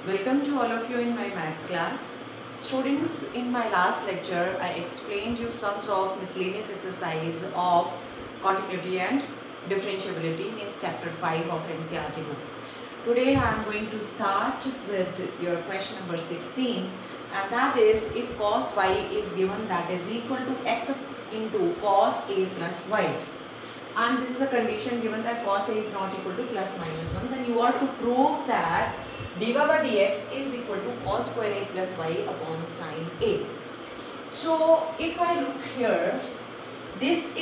Welcome to all of you in my maths class. Students, in my last lecture, I explained you sums of miscellaneous exercise of continuity and differentiability, means chapter 5 of NCERT book. Today I am going to start with your question number 16, and that is if cos y is given, that is equal to x into cos a plus y. And this is a condition given that cos a is not equal to plus minus 1, then you are to prove that dy by dx is equal to cos square a plus y upon sin a. So if I look here, this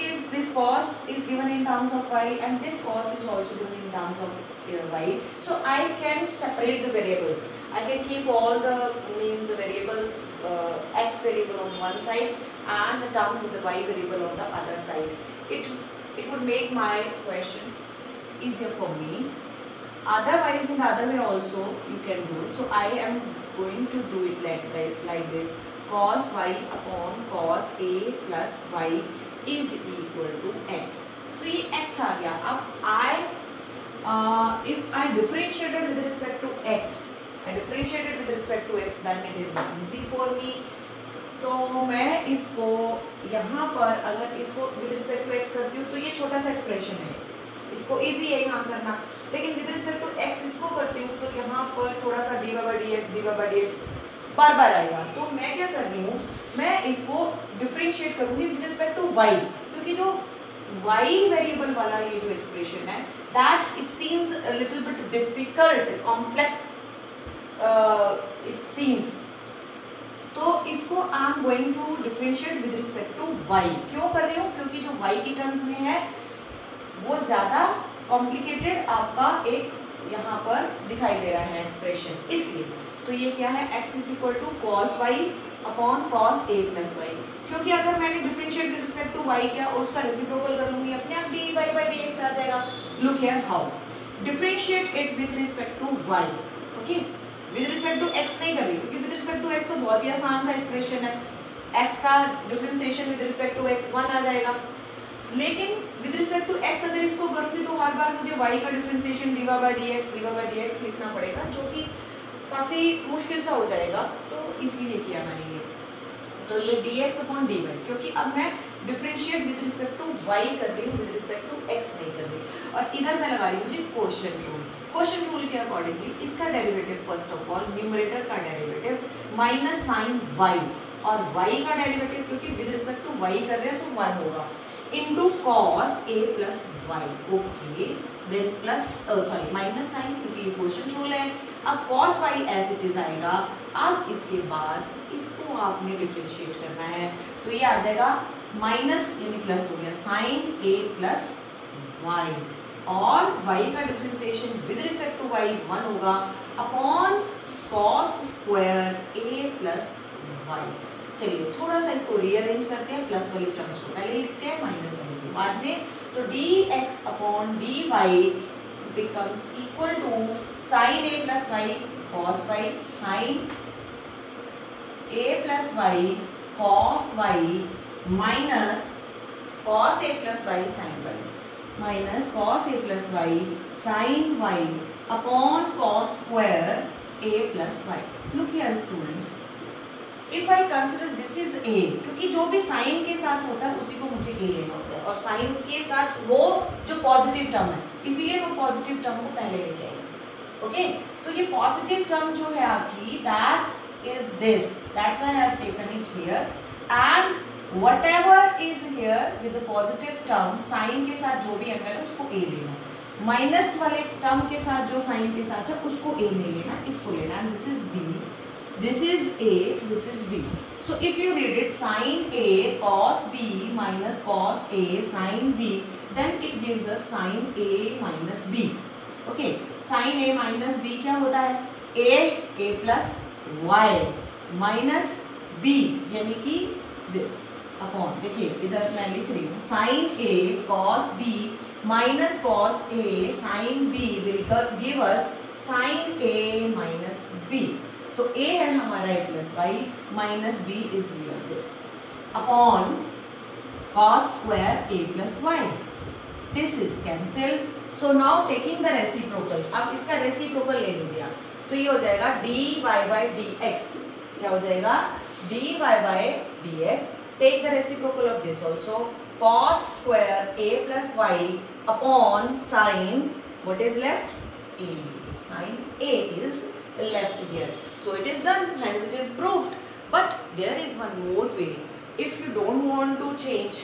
cos is given in terms of y and this cos is also given in terms of y. So I can separate the variables. I can keep all the variables, x variable on one side and the terms with the y variable on the other side. It would make my question easier for me. Otherwise, in the other way also you can do it. So I am going to do it like this. Cos y upon cos a plus y is equal to x. तो ये x आ गया. अब if I differentiated with respect to x, then it is easy for me. तो मैं इसको यहाँ पर अगर इसको with respect to x करती हूँ तो ये छोटा सा एक्सप्रेशन है, इसको इजी है यहाँ करना. लेकिन विद रिस्पेक्ट टू x इसको करती हूँ तो यहाँ पर थोड़ा सा dy by dx बार बार आएगा. तो मैं क्या कर रही हूँ, मैं इसको डिफरेंशिएट करूँगी विद रिस्पेक्ट टू y, क्योंकि जो y वेरिएबल वाला ये जो एक्सप्रेशन है that it seems a little bit difficult, complex it seems. तो इसको I am going to differentiate with respect to y. क्यों कर रही हूँ, क्योंकि जो y की टर्म्स में है वो ज़्यादा कॉम्प्लिकेटेड आपका एक यहाँ पर दिखाई दे रहा है एक्सप्रेशन, इसलिए. तो ये क्या है, x is equal to cos Y upon cos A plus Y. क्योंकि अगर मैंने differentiate with respect to y किया और उसका रेसिप्रोकल कर लूंगी, अपने आप dy by dx आ जाएगा. Look here how differentiate it with respect to y. Okay, with respect to x नहीं कर रही, क्योंकि विद रिस्पेक्ट टू x तो बहुत ही आसान सा एक्सप्रेशन है. x का differentiation with respect to x 1 आ जाएगा. लेकिन विद रिस्पेक्ट टू x अगर इसको करूंगी तो हर बार मुझे y का डिफरेंशिएशन dy by dx लिखना पड़ेगा, जो कि काफ़ी मुश्किल सा हो जाएगा. तो इसलिए किया मैंने ये. तो ये dx अपॉन dy, क्योंकि अब मैं differentiate with respect to y कर रही हूँ, विद रिस्पेक्ट टू x नहीं कर रही. और इधर मैं लगा रही हूँ जी क्वोशिएंट रूल. क्वोशिएंट रूल के अकॉर्डिंगली इसका derivative, first of all numerator का डेरिवेटिव माइनस साइन y, और y का डेरिवेटिव क्योंकि विद रिस्पेक्ट टू y कर रहे हैं तो 1 होगा, into cos a plus Y. Okay, then plus sorry minus sine, क्योंकि ये क्वोशिएंट रूल है. अब cos y as it is आएगा. अब इसके बाद इसको आपने डिफरेंशिएट करना है, तो ये आ जाएगा माइनस यानी प्लस हो गया साइन a प्लस वाई, और y का differentiation with respect to y 1 होगा upon cos square a plus Y. चलिए थोड़ा सा इसको रीअरेंज करते हैं, प्लस वाली टर्म्स को पहले लिखते हैं, माइनस वाली को बाद में. तो dx upon dy becomes equal to sin a plus y cos y, sin a plus y cos y minus cos a plus y sin y, minus cos a plus y sin y upon cos square a plus y. Look here students, if I consider this is a, क्योंकि जो भी sign के साथ होता है उसी को मुझे a लेना होता है, और साइन के साथ वो जो पॉजिटिव टर्म है, इसीलिए वो पॉजिटिव टर्म को पहले लेके आएंगे. ओके, तो ये पॉजिटिव टर्म जो है आपकी, that is this, that's why I have taken it here. And whatever is here with the positive term, sine के साथ जो भी एंगल है उसको a लेना, माइनस वाले टर्म के साथ जो साइन के साथ है उसको a नहीं लेना, इसको लेना. And this is b, this is a, this is b. So if you read it sin a cos b minus cos a sin b, then it gives us sin a minus b. Okay, sin a minus b क्या होता है, a plus y minus b, यानी कि this upon, देखिए इधर मैं लिख रही हूँ sin a cos b minus cos a sin b will give us sin a minus b. तो a है हमारा a plus Y, minus b is here this, upon cos square a plus y. This is cancelled. So now taking the reciprocal, अब इसका reciprocal ले लीजिए आप. तो ये हो जाएगा dy बाई dx, क्या हो जाएगा dy by dx. Take the reciprocal of this also, cos square a plus y upon sin, what is left? A. Sin A is left here. So it is done, hence it is proved. But there is one more way. If you don't want to change,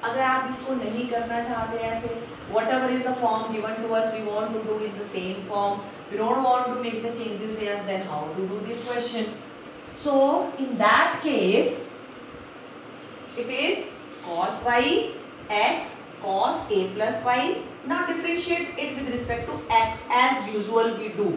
अगर आप इसको नहीं करना चाहते ऐसे, whatever is the form given to us, we want to do in the same form. We don't want to make the changes here. Then how to do this question? So in that case, it is cos y x cos a plus y. Now differentiate it with respect to x as usual we do.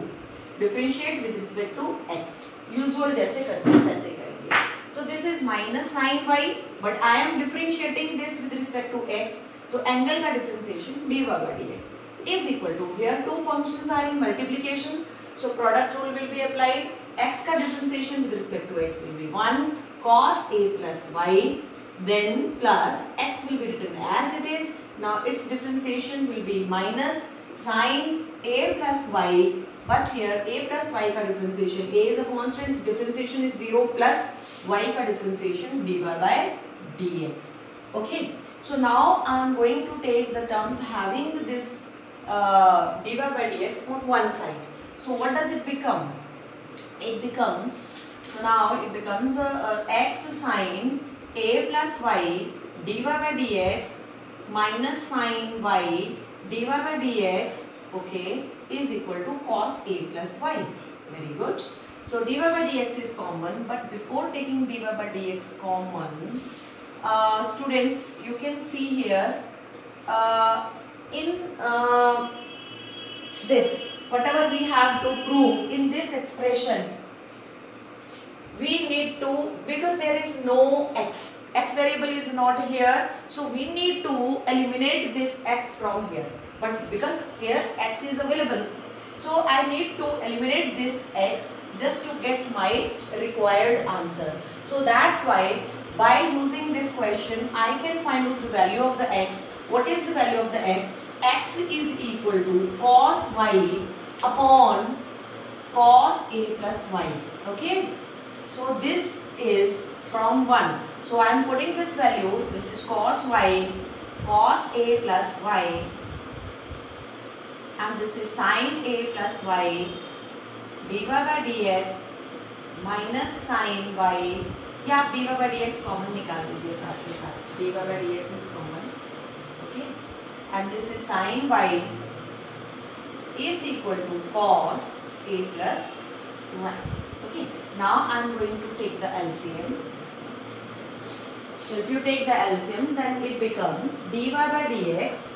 Differentiate with respect to x. Usual जैसे करते हैं वैसे करेंगे. तो this is minus sin y, but I am differentiating this with respect to x. तो angle का differentiation dy by dx is equal to, here two functions are in multiplication, so product rule will be applied. X का differentiation with respect to x will be 1 cos a plus y, then plus x will be written as it is. Now its differentiation will be minus sin a plus y, but here a plus y का differentiation, a is a constant, its differentiation is 0 plus y का differentiation dy by dx. Okay, so now I am going to take the terms having this dy by dx on one side. So what does it become? It becomes, so now it becomes x sin a plus y dy by dx minus sin y dy by dx, okay, is equal to cos a plus y. Very good. So dy by dx is common, but before taking dy by dx common, students, you can see here in this, whatever we have to prove in this expression, we need to, because there is no x variable is not here, so we need to eliminate this x from here. But because here x is available, so I need to eliminate this x just to get my required answer. So that's why by using this question I can find out the value of the x. What is the value of the x? X is equal to cos y upon cos a plus y. Okay, so this is from 1. So I am putting this value, this is cos y, cos a plus y, and this is sin a plus y dy by dx minus sin y. या आप dy by dx common निकाल लीजिए साथ के साथ, dy by dx is common. Okay, and this is sin y is equal to cos a plus y. Okay, now I am going to take the LCM. So if you take the LCM, then it becomes dy by dx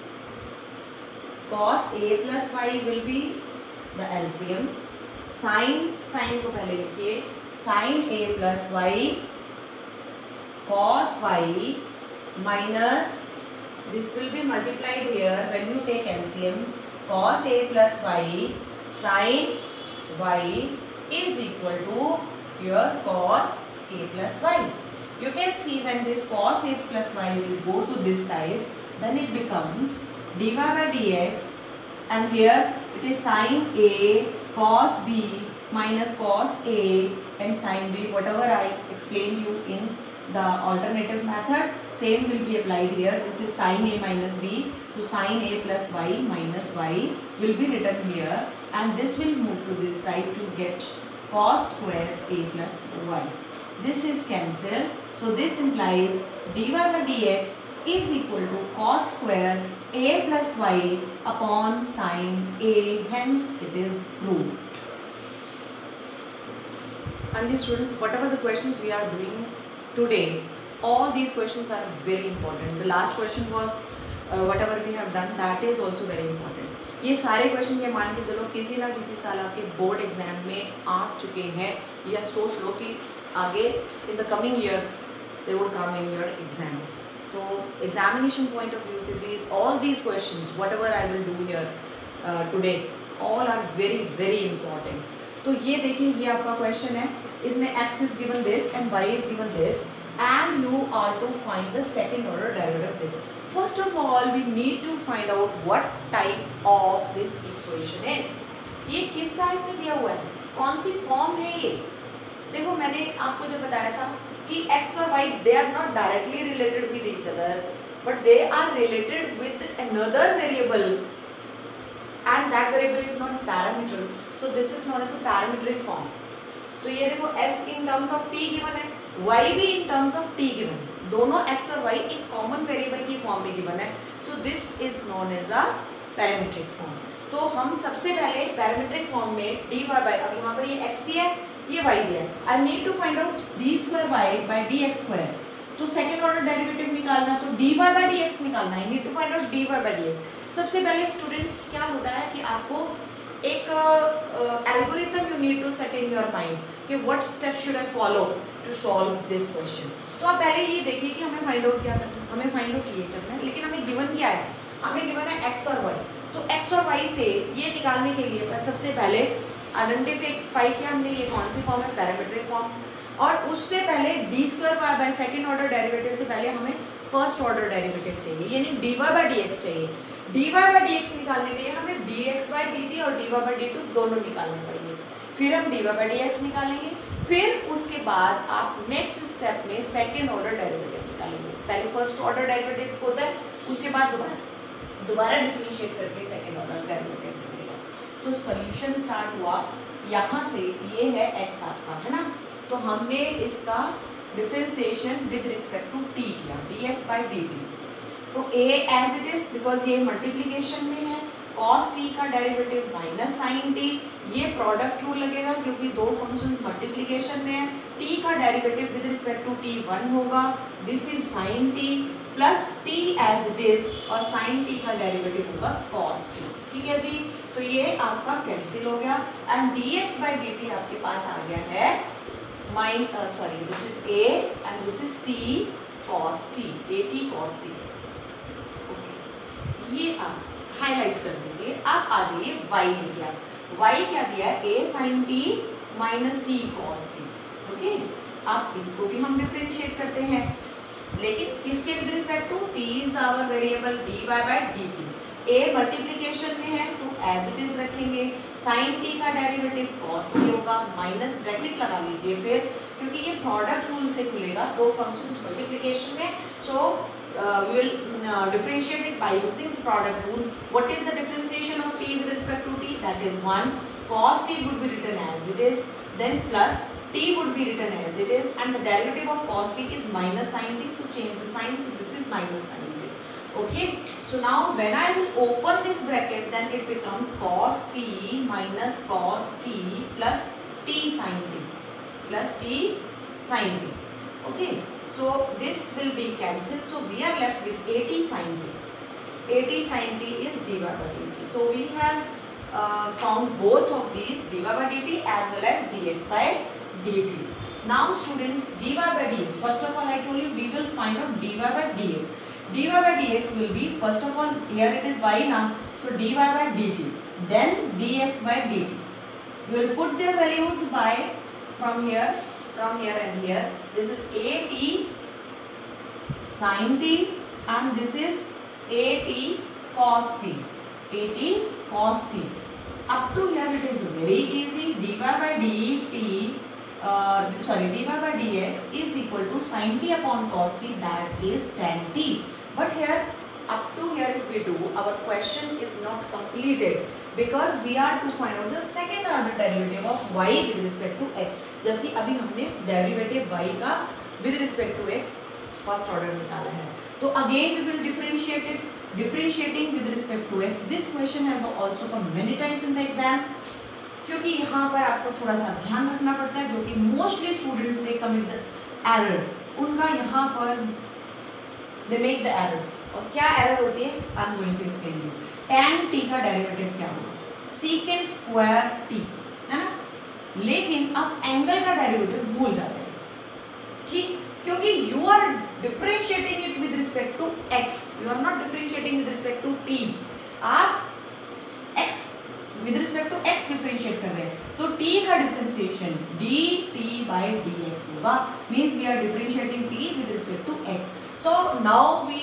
cos a plus y will be the LCM. sin को पहले लिखिए, sin a plus y cos y minus, this will be multiplied here when you take LCM, cos a plus y sin y is equal to your cos a plus y. You can see when this cos a plus y will go to this side, then it becomes dy by dx, and here it is sin a cos b minus cos a and sin b. Whatever I explained you in the alternative method, same will be applied here. This is sin a minus b, so sin a plus y minus y will be written here, and this will move to this side to get cos square a plus y. This is cancelled, so this implies dy by dx is equal to cos square a plus y upon sin a, hence it is proved. And these students, whatever the questions we are doing today, all these questions are very important. The last question was whatever we have done, that is also very important. ये सारे question ये मान के चलो किसी ना किसी साल आपके बोर्ड एग्जाम में आ चुके हैं, या सोच लो कि आगे in the coming year they would come in your exams. तो examination point of view से all these questions whatever I will do here today, all are very very important. तो ये देखिए, ये आपका क्वेश्चन है, इसमें x is given this and y is given this, and you are to find the second order derivative of this. First of all, we need to find out what type of this equation is. ये किसका type में दिया हुआ है, कौन सी form है ये। देखो मैंने आपको जो बताया था कि x और y they are not directly related with each other but they are related with another variable and that variable is not parameter, so this is not a parametric form. तो ये देखो x in terms of t given है, y भी in terms of t given है, दोनों x और y एक common variable की फॉर्म में गिवन है, so this is known as a parametric form. तो हम सबसे पहले पैरामीट्रिक फॉर्म में dy बाय, अब यहाँ पर ये x दिया है, ये y दिया है, I need to find out d square y by dx square. तो सेकंड ऑर्डर डेरिवेटिव निकालना, तो dy बाय dx निकालना, I need to find out dy by dx। सबसे पहले स्टूडेंट्स क्या होता है कि आपको एक algorithm you need to set in your mind कि what step should I follow to solve this question. तो आप पहले ये देखिए कि हमें फाइंड आउट क्या करना है, हमें फाइंड आउट ये करना है, लेकिन हमें गिवन क्या है, हमें गिवन है x और y। तो x और y से ये निकालने के लिए सबसे पहले आइडेंटिफाई किया हमने ये कौन सी फॉर्म है, पैरामीट्रिक फॉर्म, और उससे पहले D square Y by second order derivative से पहले हमें फर्स्ट ऑर्डर डेरिवेटिव चाहिए, यानी D Y by D X चाहिए। D Y by D X निकालने के लिए हमें D X by D T और D Y by D T दोनों निकालने पड़ेंगे, फिर हम D Y by D X निकालेंगे, फिर उसके बाद आप नेक्स्ट स्टेप में सेकेंड ऑर्डर डेरिवेटिव निकालेंगे। पहले फर्स्ट ऑर्डर डेरिवेटिव होता है, उसके बाद दोबारा डिफरेंशिएट करके सेकेंड ऑर्डर डेरिवेटिव निकलेगा। तो सॉल्यूशन स्टार्ट हुआ यहाँ से, ये है x आपका, है ना, तो हमने इसका differentiation with respect to t किया, dx बाई dt। तो a as it is, because ये मल्टीप्लीकेशन में है, cos t का डेरिवेटिव माइनस साइन t, ये प्रोडक्ट रूल लगेगा क्योंकि दो फंक्शंस मल्टीप्लीकेशन में है, t का derivative with respect to t 1 होगा, this is sine t plus t as it is, और साइन t का डेरिवेटिव होगा cos t। ठीक है जी, तो ये आपका कैंसिल हो गया एंड dx बाई dt आपके पास आ गया है this is a and this is t cos t, at cos t। Okay, ये आप हाईलाइट कर दीजिए। आप आ जाइए y लेके, आप y क्या दिया है, a sin t minus t cos t। Okay, आप इसको भी हम डिफरेंशिएट करते हैं, लेकिन किसके with respect to, t is our variable dy by dt। a multiplication में है तो एज इट इज रखेंगे, sin t का डेरिवेटिव cos t होगा, माइनस ब्रैकेट लगा लीजिए फिर, क्योंकि ये प्रोडक्ट रूल से खुलेगा, दो फंक्शंस मल्टीप्लिकेशन में, सो we will differentiate it by using the product rule. What is the differentiation of t with respect to t? That is 1. Cos t would be written as it is, then plus t would be written as it is, and the derivative of cos t is minus sin t, so change the sign, so this is minus sin t. Okay, so now when I will open this bracket, then it becomes cos t minus cos t plus t sin t plus t sin t. Okay, so this will be cancelled, so we are left with at sin t. At sin t is dy by dt. So we have found both of these, dy by dt as well as dx by dt. Now students, dy by dx, first of all I told you we will find out dy by dx. dy by dx will be, first of all here it is y now, so dy by dt, then dx by dt. We will put their values by from here and here. This is at sin t and this is at cos t, at cos t. Up to here it is very easy, dy by dt dy by dx is equal to sin t upon cos t, that is tan t. But here up to here if we do, our question is not completed because we are to find out the second order derivative of y with respect to x, जबकि अभी हमने derivative y का with respect to x first order निकाला है। तो again we will differentiate it, differentiating with respect to x. This question has also come many times in the exams, क्योंकि यहाँ पर आपको थोड़ा सा ध्यान रखना पड़ता है, जो कि mostly students they commit the error, उनका यहाँ पर दे मेक द एरर्स। और क्या एरर होती है, I am going to explain you. tan t का डेरिवेटिव क्या होगा, secant स्क्वायर t, है ना, लेकिन अब एंगल का डेरिवेटिव भूल जाते हैं, ठीक, क्योंकि you are differentiating it with respect to x, you are not differentiating with respect to t। आप x with respect to x differentiate कर रहे हैं, तो t का डिफरेंशिएशन dt by dx होगा, means we are differentiating t with respect to x। So now we,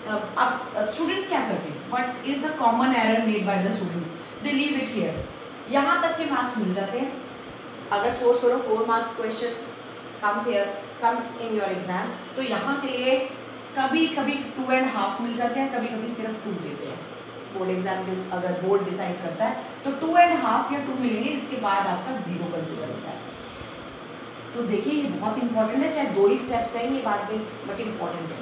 अब students क्या करते हैं, what is the common error made by the students, they leave it here, यहाँ तक के marks मिल जाते हैं। अगर सपोज करो 4 marks question comes in your exam, तो यहाँ के लिए कभी कभी 2.5 मिल जाते हैं, कभी कभी सिर्फ 2 देते हैं। बोर्ड एग्जाम के अगर बोर्ड डिसाइड करता है तो 2.5 या 2 मिलेंगे, इसके बाद आपका 0 कंसिडर होता है। तो देखिए ये बहुत इंपॉर्टेंट है, चाहे 2 ही स्टेप्स रहेंगे बाद में, बट इंपॉर्टेंट है।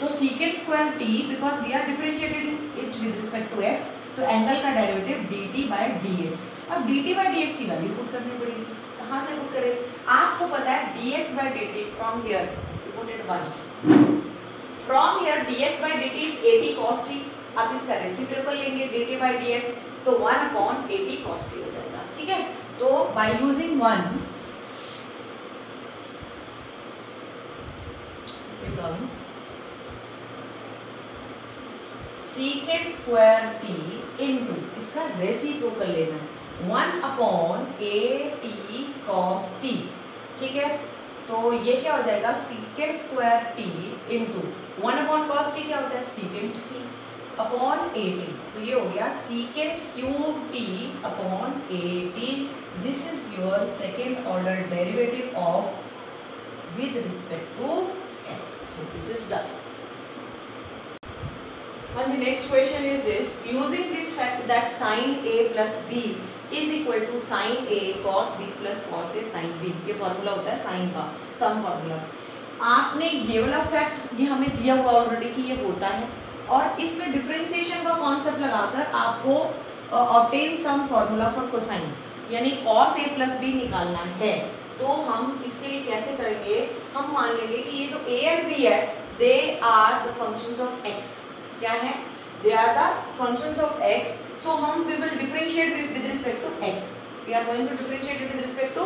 तो secant square T, because we are differentiated it with respect to X, तो एंगल का डेरिवेटिव dt बाई dx। अब dt बाई dx की वैल्यू पुट करनी पड़ेगी। कहाँ से पुट करें? आपको पता है dx by dt from here you put it 1, from here dx by dt is 80 cos t। आप इसका रेसिप्रोकल लेंगे dt बाई dx, तो 1/80 cos t हो जाएगा। ठीक है, तो by using 1 becomes secant square t into इसका रेसिप्रोकल लेना है 1/80 cos t। ठीक है, तो ये क्या हो जाएगा? secant square t into 1/cos t क्या होता है? secant t अपॉन 80, तो ये हो गया secant cube t upon 80। This is your second order derivative of with respect to x। So this is done. And the next question is this: using this fact that sin a plus b is equal to sin a cos b plus cos a sin b, ये formula होता है sign का, some formula. आपने ये वाला fact ये हमें दिया हुआ ऑलरेडी कि ये होता है, और इसमें डिफरेंशिएशन का कॉन्सेप्ट लगाकर आपको obtain some formula for cosine, यानी cos a plus b निकालना है। तो हम इसके लिए कैसे करेंगे? हम मान लेंगे कि ये जो a एंड b है, they are the functions of x। क्या है? They are the functions of x। So हम we will differentiate with respect to x। We are going to differentiate with respect to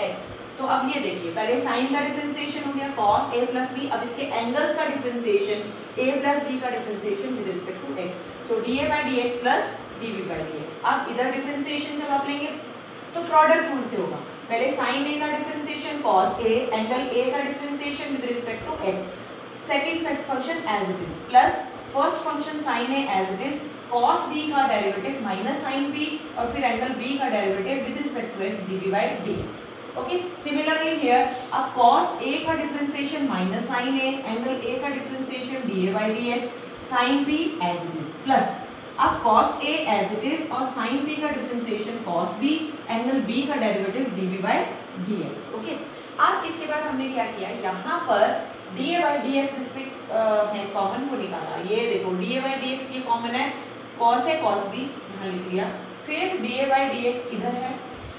x। तो अब ये देखिए, पहले sign का डिफरेंशिएशन हो गया cos a plus b, अब इसके एंगल्स का डिफरेंशिएशन a plus b का differentiation with respect to x। So dA by dx plus dB by dx। अब इधर डिफरेंशिएशन जब आप लेंगे तो प्रोडक्ट रूल से होगा। पहले sin a का differentiation cos a, angle a का differentiation with respect to x, second function as it is, plus first function sin a as it is, cos b का डेरिवेटिव माइनस sin b, और फिर angle b का derivative with respect to x dB by dx। Okay, similarly here अब cos a का differentiation minus sin a, angle a का differentiation dA by dx, sin b as it is, plus अब cos a as it is और sin b का differentiation cos b, angle b का derivative dB by dx। Okay, अब इसके बाद हमने क्या किया, यहाँ पर dA by dx इस पे है कॉमन को निकाला। ये देखो dA by dx ये कॉमन है, cos a cos b यहाँ लिख लिया, फिर dA by dx इधर है,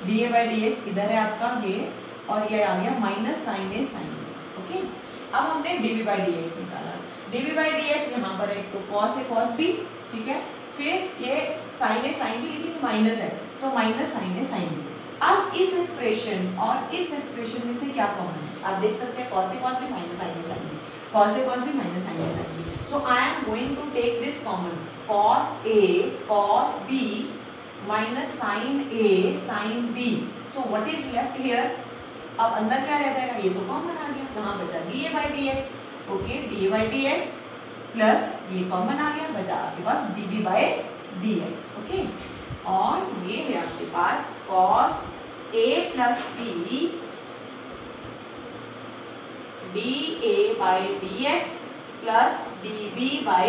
dA by dx इधर है आपका ये, और ये आ गया minus sin a sin b। Okay, अब हमने dB by dx निकाला। dB by dx यहाँ पर एक तो cos a cos b, ठीक है, फिर ये sin a sin b, लेकिन ये माइनस है तो minus sin a sin b। अब इस एक्सप्रेशन और इस एक्सप्रेशन में से क्या कॉमन है? आप देख सकते हैं cos a cos b minus sin a sin b, cos a cos b minus sin a sin b। So I am going to take this common, cos a cos b minus sin a sin b। So what is left here? अब अंदर क्या रह जाएगा? ये तो common आ गया, कहाँ बचा? dA by dx। Okay, dA by dx plus ये कॉमन आ गया, बचा आपके पास dB by dx। ओके, और ये है आपके पास cos a plus b dA by dx plus dB by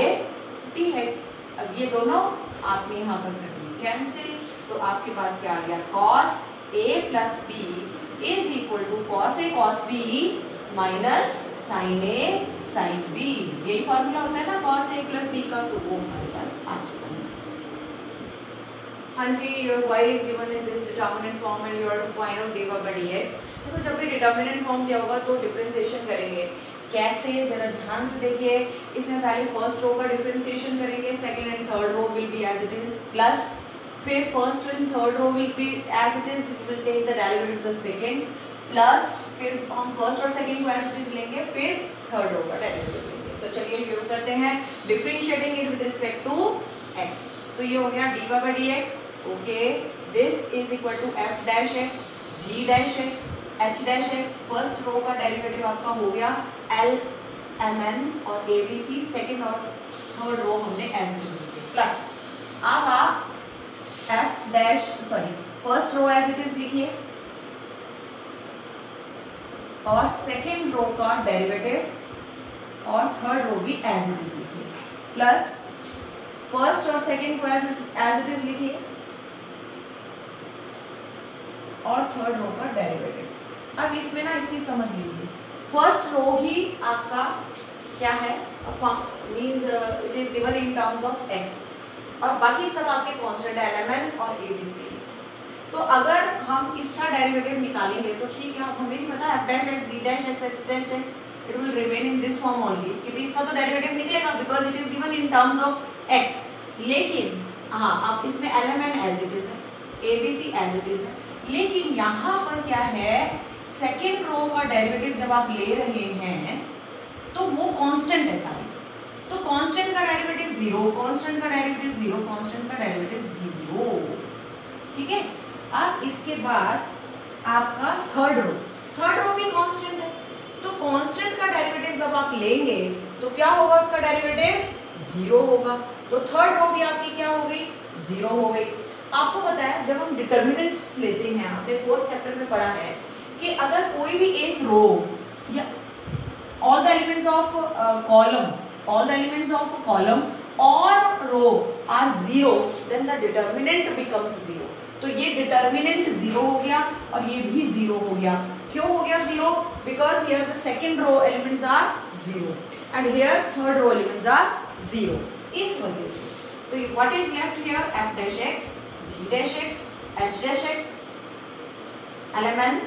dx। अब ये दोनों आपने यहाँ पर कर दिए कैंसिल, तो आपके पास क्या आ गया? cos a plus b is equal to cos a cos b minus sin a sin b। यही फॉर्मूला होता है ना cos a plus b का, तो वो हमारे पास आ चुका है। हाँ जी, your y is given in this determinant form and you are to find out dy by dx। देखो जब भी डिटर्मिनेंट फॉर्म दिया होगा तो डिफरेंशिएशन करेंगे कैसे, जरा ध्यान से देखिए। इसमें पहले फर्स्ट रो का डिफरेंशिएशन करेंगे, second and third row will be as it is, plus फिर first and third row will be as it is, will take the derivative of the second, plus फिर हम फर्स्ट और second को as it is लेंगे, फिर third row का derivative लेंगे। तो चलिए शुरू करते हैं differentiating it with respect to x। तो ये हो गया dy by dx। Okay, this is equal to f dash x g dash x h dash x। First row का डेरिवेटिव आपका हो गया l mn और abc, सेकंड और थर्ड रो हमने एज इट इज लिखे, प्लस अब आप f dash first row as it is लिखिए और सेकेंड रो का डेरिवेटिव और थर्ड रो भी एज इट इज लिखिए, प्लस फर्स्ट और सेकेंड को एज इट इज लिखिए और थर्ड रो का डेरिवेटिव। अब इसमें ना एक चीज समझ लीजिए, फर्स्ट रो ही आपका क्या है, means it is given in terms of x और बाकी सब आपके कांस्टेंट एलिमेंट और एबीसी। तो अगर हम इसका डेरिवेटिव निकालेंगे तो ठीक है, हमें नहीं पता F dash x D dash x h dash x it will remain in this form only, क्योंकि इसका तो डेरिवेटिव निकलेगा because it is given in terms of x. लेकिन हाँ, अब इसमें एलिमेंट एज इट इज है, एबीसी एज इट इज है, लेकिन यहाँ पर क्या है, सेकेंड रो का डेरिवेटिव जब आप ले रहे हैं तो वो कांस्टेंट है सारे, तो कांस्टेंट का डेरिवेटिव जीरो, कांस्टेंट का डेरिवेटिव जीरो, कांस्टेंट का डेरिवेटिव जीरो, ठीक है। अब इसके बाद आपका थर्ड रो भी कांस्टेंट है, तो कांस्टेंट का डेरिवेटिव जब आप लेंगे तो क्या होगा, उसका डेरिवेटिव जीरो होगा, तो थर्ड रो भी आपकी क्या हो गई, जीरो हो गई। आपको पता है जब हम डिटर्मिनेंट्स लेते हैं, आपने फोर्थ चैप्टर में पढ़ा है कि अगर कोई भी एक रो या all the elements of column or row are zero, then the determinant becomes zero। तो ये डिटर्मिनेंट जीरो हो गया और ये भी जीरो हो गया। क्यों हो गया zero? Because here the second row elements are zero and here third row elements are zero, इस वजह से। तो what is left here, f dash x, g dash x, h dash x element.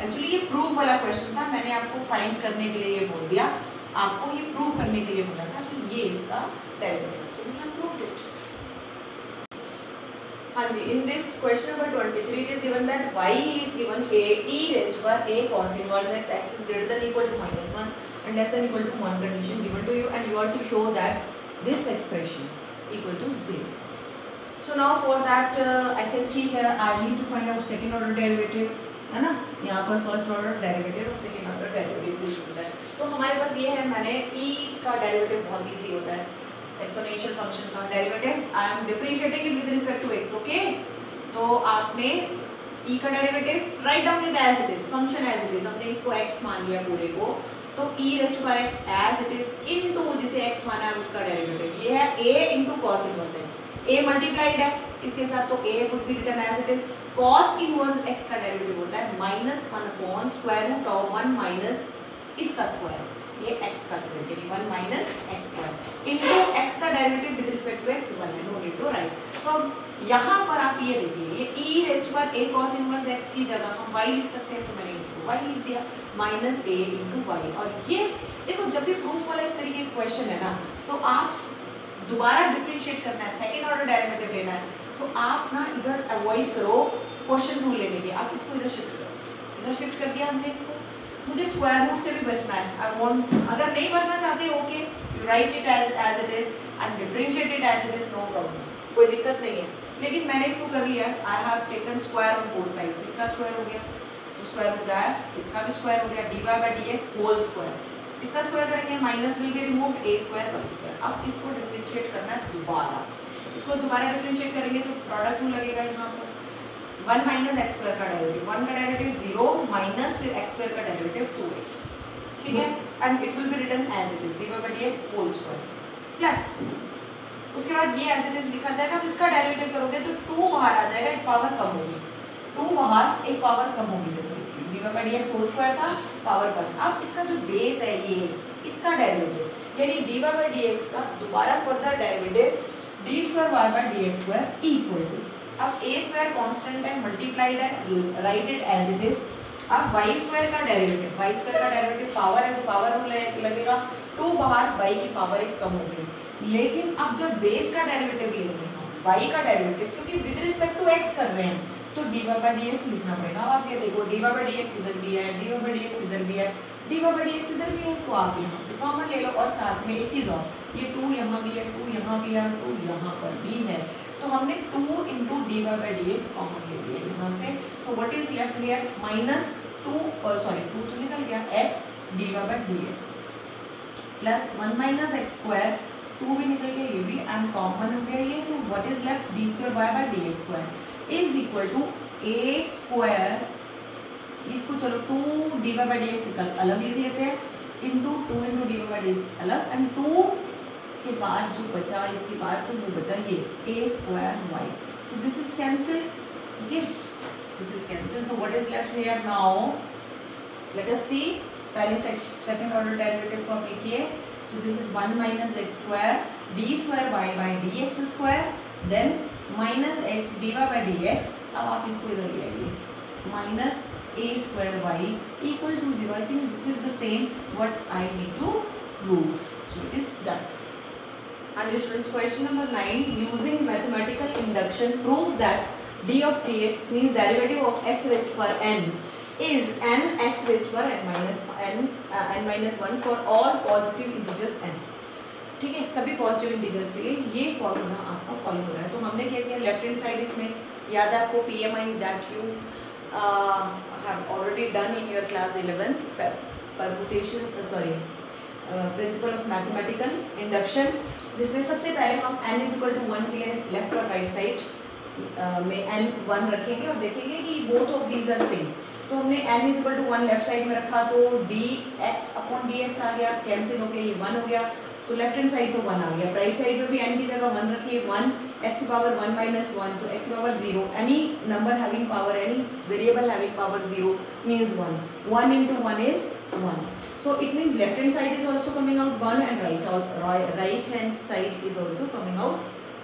Actually ये proof वाला question था, मैंने आपको find करने के लिए ये बोल दिया, आपको ये प्रूफ करने के लिए बोला था कि ये इसका डेरिवेटिव है, so we have proved it. हाँ जी, in this question number 23 it is given that y is given a e raised to power a cos inverse x, x is greater than equal to -1 and less than equal to 1 condition given to you and you want to show that this expression equal to 0. So now for that I can see here I need to find out second order derivative, है ना, यहाँ पर first order derivative और second order derivative भी होता है। तो हमारे पास ये है, मैंने e का डेरिवेटिव बहुत इजी होता है, एक्सपोनेंशियल फंक्शन का derivative I am differentiating it with respect to x, okay. तो आपने e का derivative write down it as it is, function as it is, हमने इसको x मान लिया पूरे को, तो e raise to power x as it is into जिसे x माना है उसका डेरिवेटिव, ये है a into cos inverse x, a multiplied है इसके साथ तो a would be written as it is, cos inverse x का डेरिवेटिव होता है -1 upon square root of 1 minus इसका स्क्वायर, ये x का स्क्वायर यानी 1 minus x square into x का derivative with respect to x 1 है, नो नीड टू राइट। तो यहाँ पर आप ये देखिए, ये e raise to power a cos inverse x की जगह हम y लिख सकते हैं, तो मैंने इसको y लिख दिया माइनस a इनटू y। और ये देखो जब भी प्रूफ वाला इस तरीके का क्वेश्चन है ना, तो आप दोबारा डिफरेंशिएट करना है, सेकेंड ऑर्डर डेरिवेटिव लेना है, तो आप ना इधर अवॉइड करो क्वेश्चन रूल लेने के, आप इसको इधर शिफ्ट करो, इधर शिफ्ट कर दिया हमने इसको, मुझे स्क्वायर रूट से भी बचना है, आई वांट, अगर नहीं बचना चाहते okay you write it as it is and differentiate it as it is, no problem, कोई दिक्कत नहीं है। लेकिन मैंने इसको कर लिया, I have taken square on both side, इसका स्क्वायर हो गया तो स्क्वायर रूट आया, इसका भी स्क्वायर हो गया, dy by dx whole square, इसका स्क्वायर करेंगे minus will be removed, a square y square. अब इसको डिफरेंशिएट करना है दोबारा, इसको दोबारा डिफरेंशिएट करेंगे तो प्रोडक्ट रूल लगेगा यहाँ पर, 1 माइनस एक्स स्क्वायर का डेरिवेटिव, 1 का डेरिवेटिव 0 माइनस फिर एक्स स्क्वायर का डेरिवेटिव 2x, ठीक है, and it will be written as it is dy by dx whole square plus उसके बाद ये एज इट इज लिखा जाएगा। अब इसका डेरिवेटिव करोगे तो 2 बाहर आ जाएगा, एक पावर कम होगी, 2 बाहर एक पावर कम होगी, देखो इसकी dy by dx whole square था पावर 1। अब इसका जो बेस है ये इसका डेरिवेटिव यानी dy बाय dx का दोबारा further derivative d square y by dx square equal to, अब a स्क्वायर कांस्टेंट है मल्टीप्लाइड है, write it as it is. अब y स्क्वायर का डेरिवेटिव पावर है तो पावर रूल लगेगा, 2 बाहर y की पावर एक कम हो गई। लेकिन अब जब बेस का डेरिवेटिव लेंगे हम y का डेरिवेटिव, क्योंकि विद रिस्पेक्ट टू x कर रहे हैं तो dy बाय dx लिखना पड़ेगा। आप ये देखो dy बाय dx इधर भी है, dy बाय dx इधर भी है, dy बाय dx इधर भी है, तो आप यहाँ से कॉमन ले लो। और साथ में एक चीज़ और, ये 2 यहाँ भी है, 2 यहाँ भी है, 2 यहाँ पर भी है, तो हमने 2 into dy by dx common ले लिया यहाँ से। So what is left here -2 तो निकल गया x dy by dx plus 1 minus x square, 2 भी निकल गया ये भी एंड कॉमन हो गया ये, तो what is left d square y by dx square is equal to a square, इसको चलो 2 dy बाई डी एक्स अलग लिख लेते हैं, into 2 into dy by D x अलग, एंड 2 के बाद जो बचा इसके बाद तो वो बचा ये A square Y. So this is cancel. Okay, this is cancel. So what is left here now, let us see. पहले सेकंड ऑर्डर डेरिवेटिव को आप लिखिए. So this is 1 minus x square D square Y by D X square, then minus X D Y by D X. अब आप इसको इधर ले आइए, minus a square y equal to 0. I think this is the same what I need to prove. So it is done. And this is question number 9. Using mathematical induction, prove that d of dx means derivative of x raised to power n is n x raised to power n minus 1 for all positive integers n. ठीक है, सभी positive integers के लिए ये formula आपका follow हो रहा है. तो हमने क्या किया, लेफ्ट हैंड साइड इसमें याद है आपको PMI that you have already done in your class 11th, permutation principle of mathematical induction. जिसमें सबसे पहले हम n is equal to 1 के लिए लेफ्ट और राइट साइड में n 1 रखेंगे और देखेंगे कि both of these are same. तो हमने n is equal to 1 left side में रखा तो dx अपॉन dx आ गया, कैंसिल हो गया, ये 1 हो गया. तो लेफ्ट हैंड साइड तो 1 आ गया. राइट साइड में भी n की जगह 1 रखिए, 1 x पावर 1 minus 1 तो x power 0. Any number having power, any variable having power 0 means 1. 1 into 1 is 1. So it means left hand side is also coming out 1 and right hand side is also coming out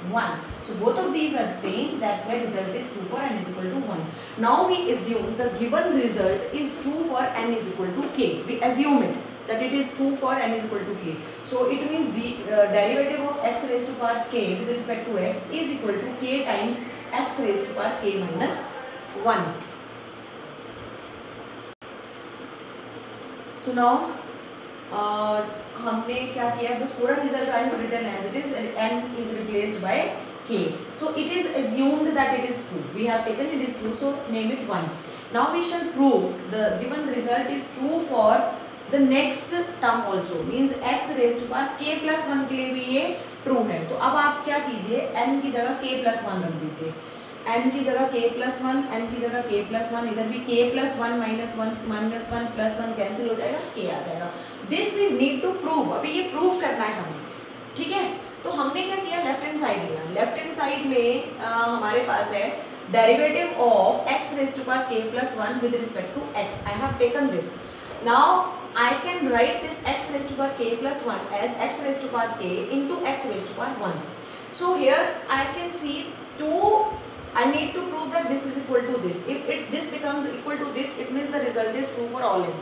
1. So both of these are same. That's why result is true for n is equal to 1. Now we assume the given result is true for n is equal to k. We assume it that it is true for n is equal to k. So it means derivative of x raised to power k with respect to x is equal to k times x raised to power k minus 1. So now हमने क्या किया, बस पूरा result I have written as it is, n is replaced by k. So it is assumed that it is true. We have taken it is true, so name it 1. Now we shall prove the given result is true for the next term also, means x raised to power k plus 1 के लिए भी ये true है. तो अब आप क्या कीजिए, n की जगह k plus 1 रख दीजिए, n की जगह k plus 1, n की जगह k plus 1, इधर भी k plus 1 minus 1 plus 1 cancel हो जाएगा, k आ जाएगा. This we need to prove. अभी ये प्रूव करना है हमें, ठीक है. तो हमने क्या किया, लेफ्ट हैंड साइड लिया. लेफ्ट हैंड साइड में हमारे पास है derivative of x raised to power k plus 1 with respect to x. I have taken this. Now I can write this x raised to power k plus 1 as x raised to power k into x raised to power 1. So here I can see I need to prove that this is equal to this. If this becomes equal to this, it means the result is true for all n.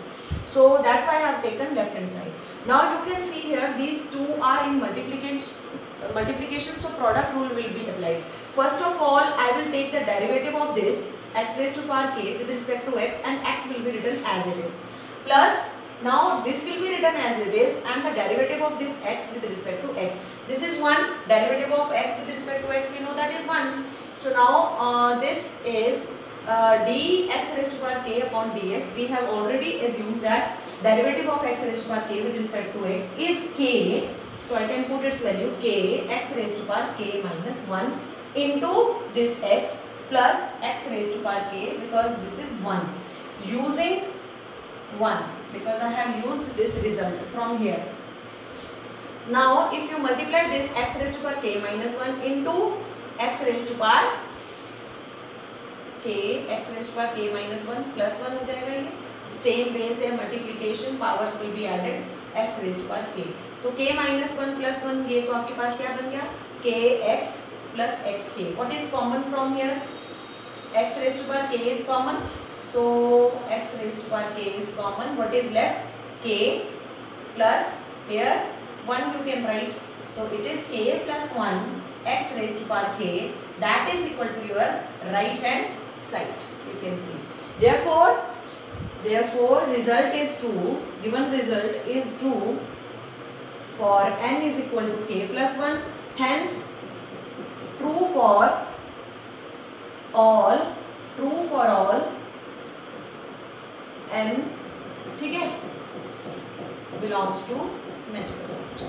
So that's why I have taken left hand side. Now you can see here these two are in multiplication, so product rule will be applied. First of all, I will take the derivative of this x raised to power k with respect to x, and x will be written as it is. Plus now this will be written as it is, and the derivative of this x with respect to x. This is 1. Derivative of x with respect to x, we know that is 1. So now this is dx raised to power k upon dx. We have already assumed that derivative of x raised to power k with respect to x is k. So I can put its value k x raised to power k minus 1 into this x plus x raised to power k, because this is 1. Using 1, because I have used this result from here. Now if you multiply this x raised to power k minus 1 into x raised to power k, x raised to power k minus 1 plus 1 हो जाएगा. ये same way से multiplication powers will be added, x raised to power k. तो k minus 1 plus 1, ये तो आपके पास क्या बन गया, k x plus x k. What is common from here, x raised to power k is common. So x raised to power k is common. What is left, k plus here 1 you can write. So it is k plus 1 x raised to power k, that is equal to your right hand side. You can see. Therefore result is true. Given result is true for n is equal to k plus 1. Hence true for all n, ठीक है, belongs to natural numbers.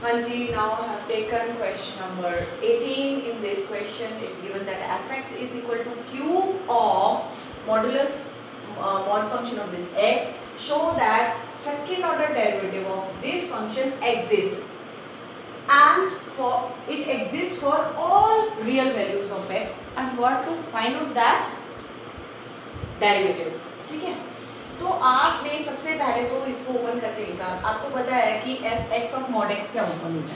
हाँ जी, now I have taken question number 18. In this question, it's given that f(x) is equal to cube of modulus mod function of this x. Show that second order derivative of this function exists, and for it exists for all real values of x, and what to find out that derivative. ठीक है, तो आपने सबसे पहले तो इसको open करके लिखा। आपको पता है कि f(x) ऑफ mod x क्या ओपन होता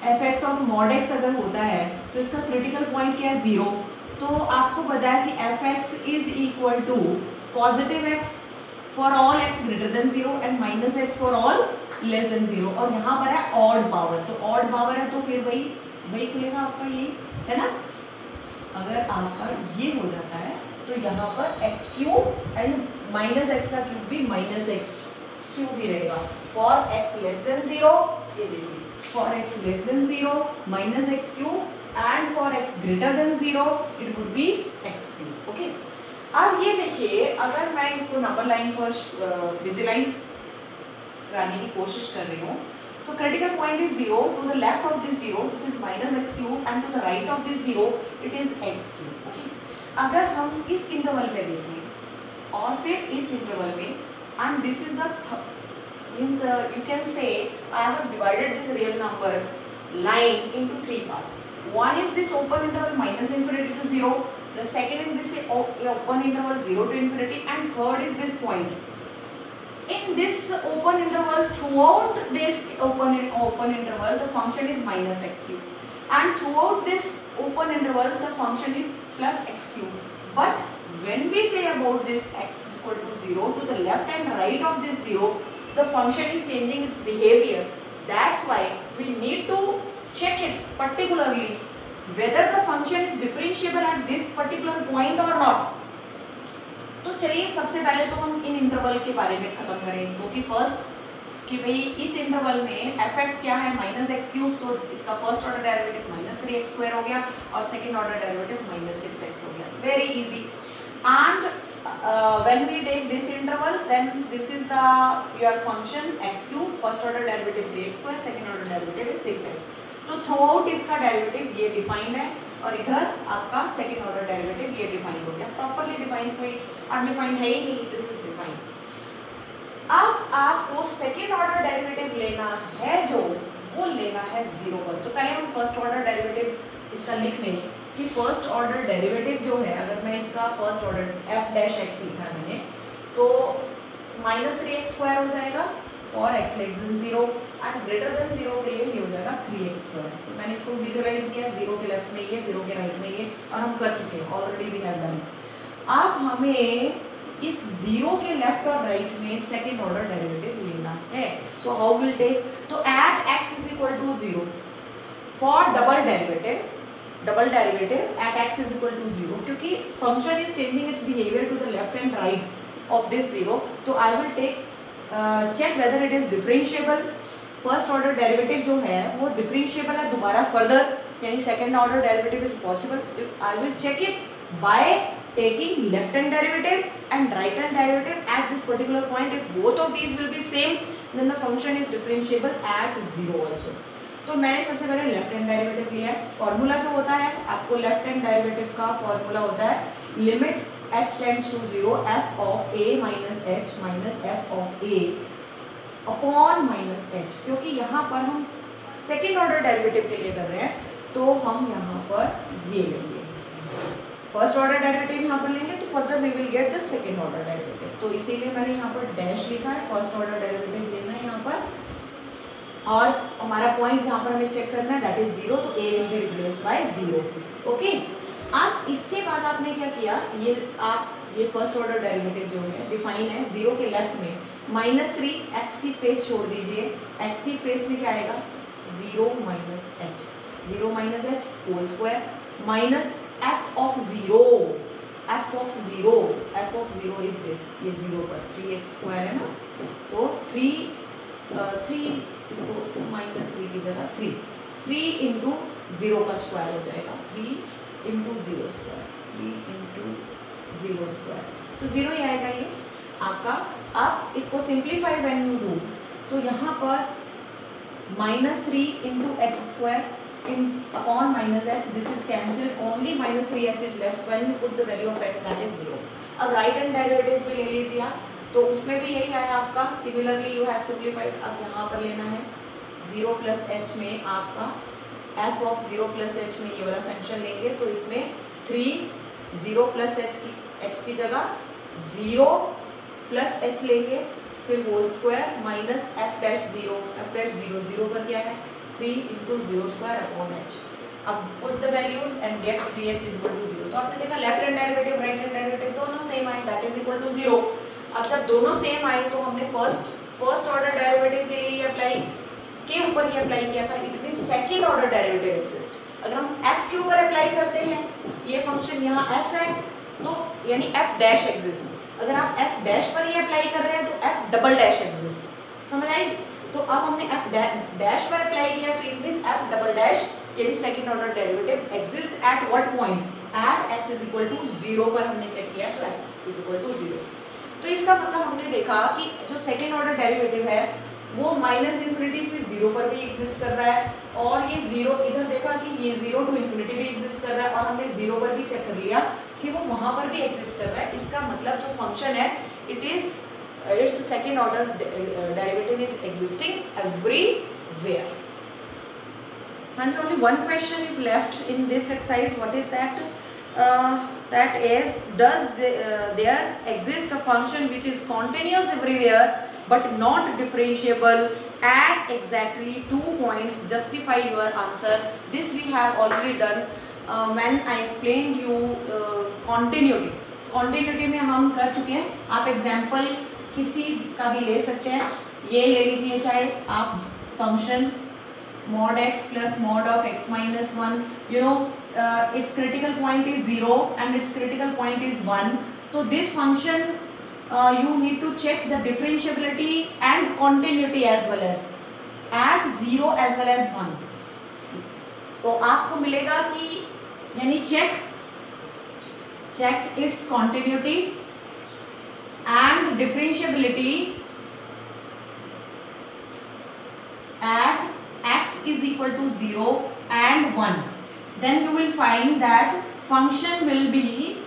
है। f(x) ऑफ mod x अगर होता है तो इसका क्रिटिकल पॉइंट क्या है, 0। तो आपको पता है कि f(x) is equal to positive x for all x greater than 0 and minus x for all less than 0, और यहाँ पर है ऑड पावर। तो ऑड पावर है तो फिर वही खुलेगा आपका, ये है ना। अगर आपका ये हो जाता है तो यहाँ पर x cube and minus x का क्यूब भी माइनस एक्स क्यूब ही रहेगा। फॉर एक्स लेस देन 0, ये देखिए, for x less than 0 minus x cube and for x greater than 0 it would be x cube. Okay, अब ये देखिए, अगर मैं इसको नंबर लाइन पर विजुलाइज कराने की कोशिश कर रही हूँ, so critical point is 0, to the left of this 0 this is minus x cube and to the right of this 0 it is x cube। okay, अगर हम इस इंटरवल पे देखें और फिर इस इंटरवल में, and this is the means you can say I have divided this real number line into 3 parts. One is this open interval minus infinity to 0, the second is this open interval 0 to infinity, and third is this point. In this open interval, throughout this open interval, the function is minus x cube, and throughout this open interval, the function is plus x cube. But when we say about this x is equal to 0, to the left and right of this 0, the function is changing its behavior. That's why we need to check it particularly whether the function is differentiable at this particular point or not. तो चलिए सबसे पहले तो हम इन interval के बारे में खत्म करें इसको, कि फर्स्ट कि भाई इस इंटरवल में f(x) क्या है, माइनस एक्स क्यूब, तो इसका first order derivative minus 3x square हो गया और second order derivative minus 6x हो गया। Very easy. And when we take this interval then this is the your function x cube, first order derivative 3x square, second order derivative is 6x। तो throughout इसका derivative ये defined है और इधर आपका second order derivative ये defined हो गया। प्रॉपर्ली डिफाइंड, कोई अनडिफाइंड है ही नहीं, दिस इज डिफाइंड। अब आपको सेकंड ऑर्डर डेरिवेटिव लेना है जो वो लेना है 0 पर। तो पहले हम फर्स्ट ऑर्डर डेरिवेटिव इसका लिख लें कि फर्स्ट ऑर्डर डेरिवेटिव जो है, अगर मैं इसका फर्स्ट ऑर्डर f'(x) लिखा है मैंने, तो माइनस 3x स्क्वायर हो जाएगा और x less than 0 and greater than 0 के लिए ये हो जाएगा 3x स्क्वायर। तो मैंने इसको विजुअलाइज किया, 0 के लेफ्ट में ये, 0 के राइट में ये, और हम कर चुके हैं, ऑलरेडी वी हैव डन। अब हमें इस 0 के लेफ्ट और राइट में सेकंड ऑर्डर डेरिवेटिव लेना है। सो हाउ विल टेक, तो at x is equal to 0 for double derivative at x is equal to 0, क्योंकि function is changing its behaviour to the left and right of this 0, तो I will take check whether it is differentiable. First order derivative जो है वो differentiable है दोबारा further, यानी second order derivative is possible. I will check it by taking left hand derivative and right hand derivative at this particular point. If both of these will be same, then the function is differentiable at 0 also. तो मैंने सबसे पहले left hand derivative लिया है। Formula जो होता है आपको लेफ्ट हैंड डेरिवेटिव का फॉर्मूला होता है limit h tends to 0 f of a minus h minus f of a upon minus h, क्योंकि यहाँ पर हम सेकेंड ऑर्डर डेरिवेटिव के लिए कर रहे हैं, तो हम यहाँ पर ये लेंगे फर्स्ट ऑर्डर डेरिवेटिव यहाँ पर लेंगे, तो further we will get the second order derivative. तो इसीलिए मैंने यहाँ पर डैश लिखा है, फर्स्ट ऑर्डर डेरिवेटिव लेना है यहाँ पर, और हमारा पॉइंट जहाँ पर हमें चेक करना है दैट इज 0, तो a will be replace by 0। Okay, अब इसके बाद आपने क्या किया, ये फर्स्ट ऑर्डर डेरिवेटिव जो है डिफाइन है 0 के लेफ्ट में माइनस 3, x की स्पेस छोड़ दीजिए, x की स्पेस में क्या आएगा 0 minus h whole square minus f of 0 is this, ये 0 पर 3x स्क्वायर है ना, सो 3 इसको माइनस 3 की जगह 3 इंटू 0 का स्क्वायर हो जाएगा, 3 इंटू 0 स्क्वायर, 3 इंटू 0 स्क्वायर, तो 0 ही आएगा ये आपका। अब इसको सिंप्लीफाई व्हेन यू डू, तो यहाँ पर -3 into x square upon minus x. This is cancelled, only minus 3h is left when you put the value of x, that is 0. अब राइट हैंड डेरिवेटिव भी ले लीजिए आप, तो उसमें भी यही आया आपका. Similarly you have simplified. अब यहाँ पर लेना है 0 प्लस एच में आपका f ऑफ 0 प्लस एच में ये वाला फंक्शन लेंगे, तो इसमें 3 0 प्लस एच की x की जगह 0 प्लस एच लेंगे, फिर whole square minus f dash 0. f dash 0 पर क्या है 3 इंटू 0 स्क्वायर अपॉन एच. अब put the values and get 3h is equal to 0. तो आपने देखा left hand derivative right hand derivative दोनों सेम आए, दैट इज इक्वल टू 0. अब जब दोनों सेम आए तो हमने फर्स्ट ऑर्डर डेरिवेटिव के लिए अप्लाई के ऊपर ही अप्लाई किया था. It mean second order derivative exist. अगर हम f के ऊपर अप्लाई करते हैं, ये फंक्शन यहाँ f है तो यानी f डैश एग्जिस्ट. अगर आप f डैश पर ही अप्लाई कर रहे हैं तो f डबल डैश एग्जिस्ट. समझ आई? तो अब हमने f डैश पर अप्लाई किया तो it means f double dash यानी second order derivative exist at what point, at x is equal to 0 पर हमने चेक किया तो x इज इक्वल टू 0. तो इसका मतलब हमने देखा कि जो सेकंड ऑर्डर डेरिवेटिव है वो माइनस इन्फिनिटी से 0 पर भी एग्जिस्ट कर रहा है, और ये 0 इधर देखा कि ये 0 टू इन्फिनिटी भी एग्जिस्ट कर रहा है, और हमने 0 पर भी चेक कर लिया कि वो वहाँ पर भी एग्जिस्ट कर रहा है. इसका मतलब जो फंक्शन है it's second order derivative is existing everywhere. हाँ जी, only one question is left in this exercise. What is that? That is, does there exist a function which is continuous everywhere but not differentiable at exactly 2 points? Justify your answer. This we have already done when I explained you continuity. Continuity में हम कर चुके हैं. आप example किसी का भी ले सकते हैं. ये ले लीजिए, चाहे आप function mod x plus mod of x minus 1, you know its critical point is 0 and its critical point is 1. So this function you need to check the differentiability and continuity as well as at 0 as well as 1. तो आपको मिलेगा कि यानी check its continuity and differentiability at x is equal to 0 and 1. Then you will find that function will be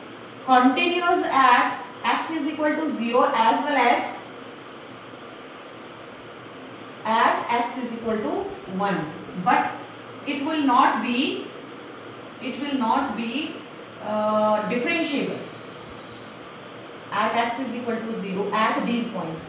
continuous at x is equal to 0 as well as at x is equal to 1. But it will not be differentiable at x is equal to 0 at these points.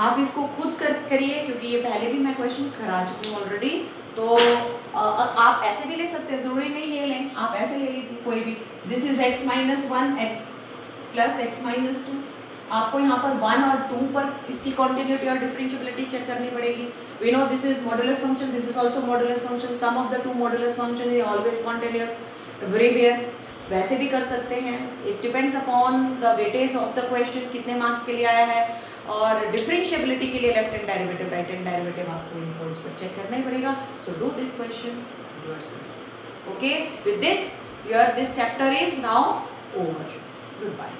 आप इसको खुद करिए क्योंकि ये पहले भी मैं question करा चुकी हूँ ऑलरेडी. तो आप ऐसे भी ले सकते हैं, जरूरी नहीं ये लें, आप ऐसे ले लीजिए कोई भी. This is x minus 1 x plus x minus 2. आपको यहाँ पर 1 और 2 पर इसकी कॉन्टिन्यूटी और डिफरेंशियबिलिटी चेक करनी पड़ेगी. We know this is modulus function, this is also modulus function. Sum of the two modulus function is always continuous everywhere. वैसे भी कर सकते हैं. It depends upon the weightage of the question, कितने marks के लिए आया है. और डिफरेंशियबिलिटी के लिए left hand derivative right hand derivative आपको इन पॉइंट्स पर चेक करना ही पड़ेगा. So do this question yourself. Okay, with this this chapter is now over. Goodbye.